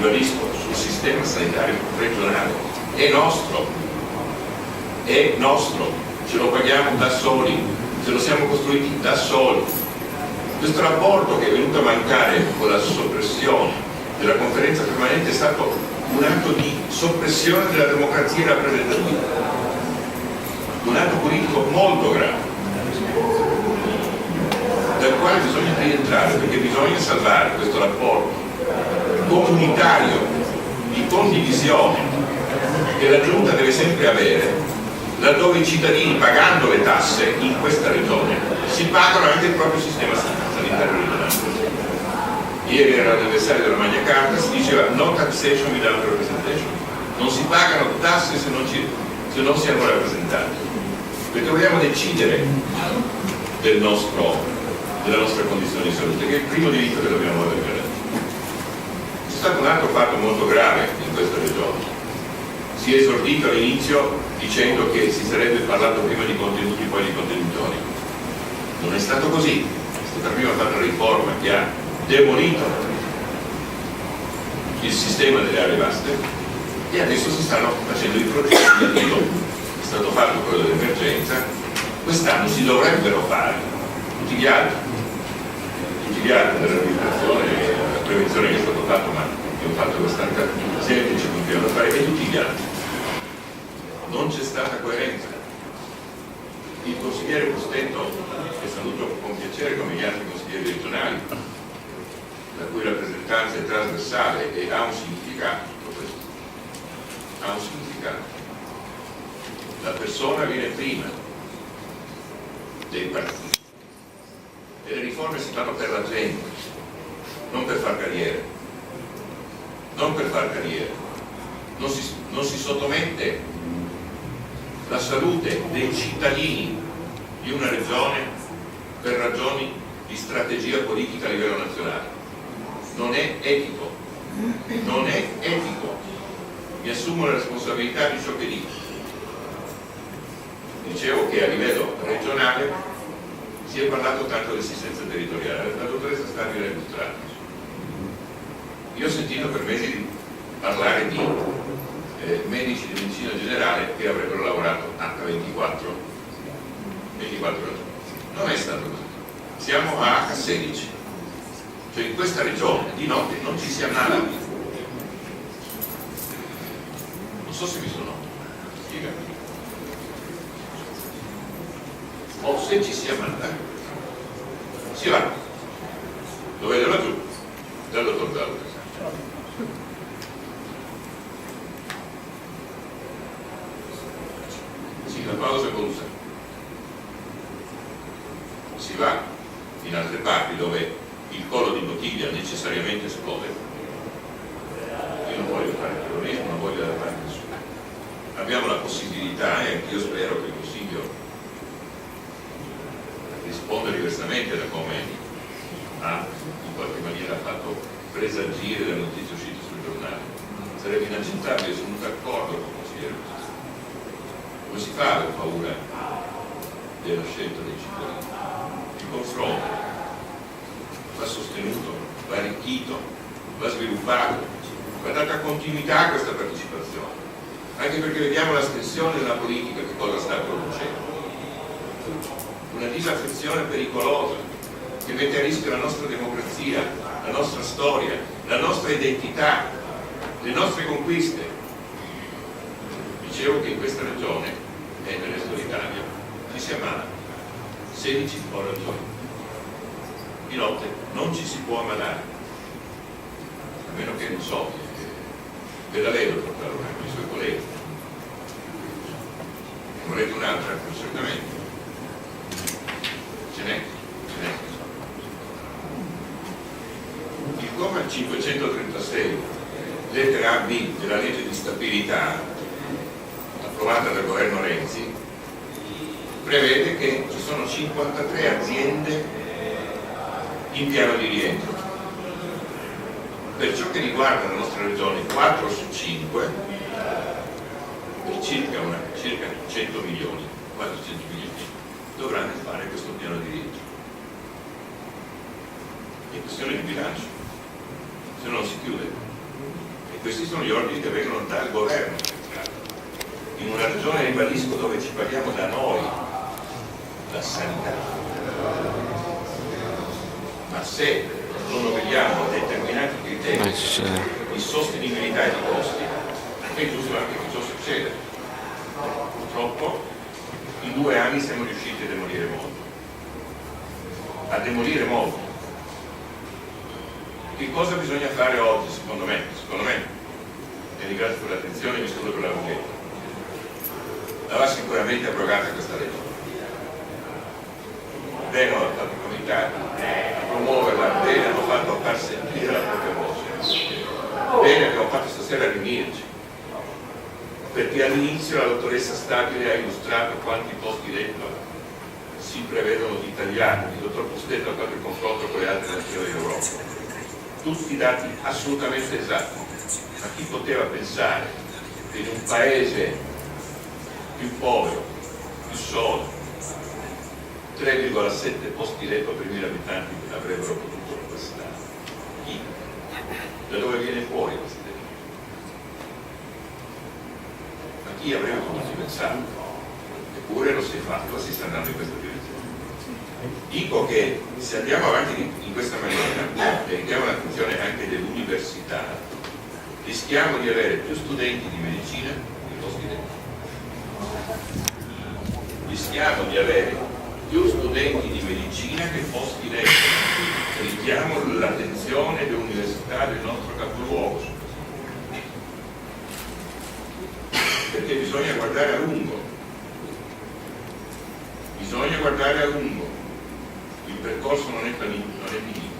ribadisco, sul sistema sanitario regionale, è nostro, ce lo paghiamo da soli, ce lo siamo costruiti da soli. Questo rapporto che è venuto a mancare con la soppressione della conferenza permanente è stato un atto di soppressione della democrazia rappresentativa, un atto politico molto grave, dal quale bisogna rientrare, perché bisogna salvare questo rapporto comunitario di condivisione che la Giunta deve sempre avere, laddove i cittadini, pagando le tasse in questa regione, si pagano anche il proprio sistema sanitario regionale. Ieri era l'anniversario della Magna Carta, si diceva no taxation without representation, non si pagano tasse se non siamo rappresentati, perché vogliamo decidere della nostra condizione di salute, che è il primo diritto che dobbiamo avere. C'è stato un altro fatto molto grave in questa regione. Si è esordito all'inizio dicendo che si sarebbe parlato prima di contenuti poi di contenitori. Non è stato così, è stata prima fatta una riforma che ha demolito il sistema delle aree vaste e adesso si stanno facendo i processi di arrivo. È stato fatto quello dell'emergenza, quest'anno si dovrebbero fare tutti gli altri dell'amministrazione e la prevenzione che è stato fatto, ma è un fatto abbastanza semplice, continuano a fare, e tutti gli altri. Non c'è stata coerenza. Il consigliere Postetto è saluto con piacere come gli altri consiglieri regionali, la cui rappresentanza è trasversale e ha un significato, tutto questo. Ha un significato. La persona viene prima dei partiti e le riforme si fanno per la gente, non per far carriere. Non per far carriere. Non si sottomette la salute dei cittadini di una regione per ragioni di strategia politica a livello nazionale. Non è etico, non è etico. Mi assumo la responsabilità di ciò che dico. Dicevo che a livello regionale si è parlato tanto di assistenza territoriale, la dottoressa Stabile ha illustrato. Io ho sentito per mesi di parlare di medici di medicina generale che avrebbero lavorato H24 giorni. Non è stato così. Siamo a H16. Cioè in questa regione di notte non ci si ammala. Non so se mi sono spiegato. O se ci si ammala, si va. Lo vedo laggiù, dal dottor Zauda. Sì, la pausa cosa. Si va in altre parti dove il collo di bottiglia necessariamente esplode. Io non voglio fare terrorismo, non voglio fare nessuno. Abbiamo la possibilità, e anch'io spero che il Consiglio risponda diversamente da come ha in qualche maniera fatto presagire le notizie uscite sul giornale. Sarebbe inaccettabile, sono d'accordo con il consigliere. Come si fa a aver paura della scelta dei cittadini? Il confronto va sostenuto, va arricchito, va sviluppato, va data continuità a questa partecipazione, anche perché vediamo la estensione della politica che cosa sta producendo. Una disaffezione pericolosa che mette a rischio la nostra democrazia, la nostra storia, la nostra identità, le nostre conquiste. Dicevo che in questa regione e nel resto d'Italia ci si ammala 16 ore al giorno. Di notte non ci si può ammalare, a meno che non so, ve la vedo portare con i suoi colleghi. Volete un'altra? Certamente. Ce n'è. Il comma 536, lettera A, B della legge di stabilità approvata dal governo Renzi prevede che ci sono 53 aziende in piano di rientro. Per ciò che riguarda la nostra regione, 4 su 5, per circa 100 milioni, quasi 100 milioni, dovranno fare questo piano di rientro. È questione di bilancio, se no non si chiude. Questi sono gli ordini che vengono dal governo centrale. In una regione, ribadisco, dove ci paghiamo da noi la sanità, ma se non vediamo determinati criteri di sostenibilità e di costi, è giusto anche che ciò succeda. Purtroppo in 2 anni siamo riusciti a demolire molto. Che cosa bisogna fare oggi, secondo me? E ringrazio per l'attenzione e mi scuso per la lunghezza. Va sicuramente abrogata questa legge. Bene hanno fatto i comitati a promuoverla, bene hanno fatto a far sentire la propria voce, bene abbiamo fatto stasera a riunirci, perché all'inizio la dottoressa Stabile ha illustrato quanti posti letto si prevedono di tagliare. Il dottor Pustetto ha fatto il confronto con le altre nazioni d'Europa, tutti dati assolutamente esatti. Ma chi poteva pensare che in un paese più povero, più solo, 3,7 posti letto per 1.000 abitanti avrebbero potuto bastare? Chi? Da dove viene fuori questa idea? Ma chi avrebbe potuto pensare? Eppure lo si è fatto, si sta andando in questa direzione. Dico che se andiamo avanti in questa maniera, dedichiamo l'attenzione anche dell'università, rischiamo di avere più studenti di medicina che posti letto. Rischiamo di avere più studenti di medicina che posti letto. Richiamo l'attenzione dell'università del nostro capoluogo, perché bisogna guardare a lungo, il percorso non è finito.